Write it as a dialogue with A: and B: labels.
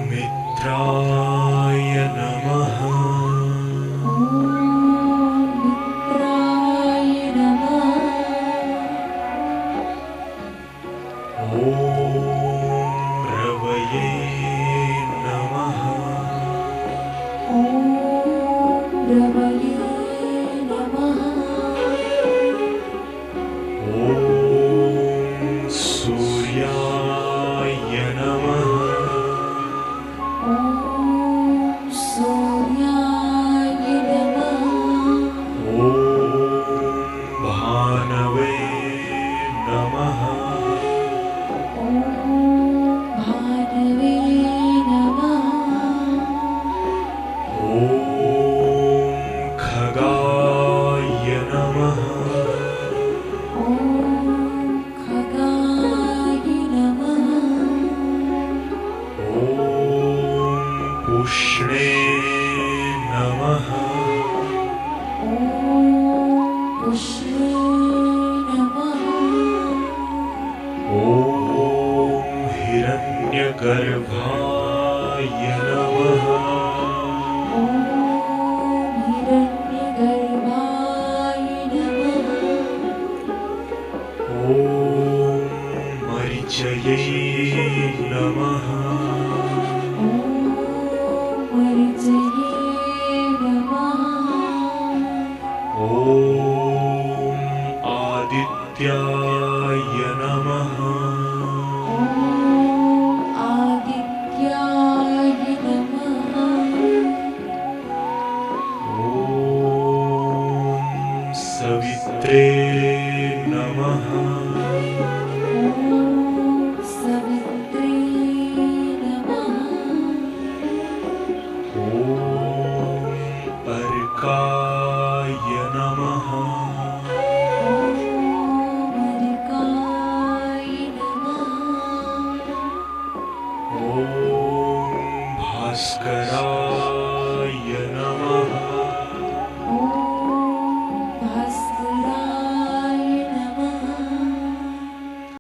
A: मित्राय नमः।
B: मित्राय नमः।
A: रवये नमः।
B: रवये नमः।
A: सूर्याय नमः।
B: सूर्याय नमः।
A: भानवे नमः।
B: भानवे नमः।
A: खगाय नमः।
B: खगाय नमः।
A: पुष्णे नमः।
B: पुष्णे नमः।
A: हिरण्यगर्भाय नमः।
B: हिरण्यगर्भाय नमः।
A: मरीचये नमः।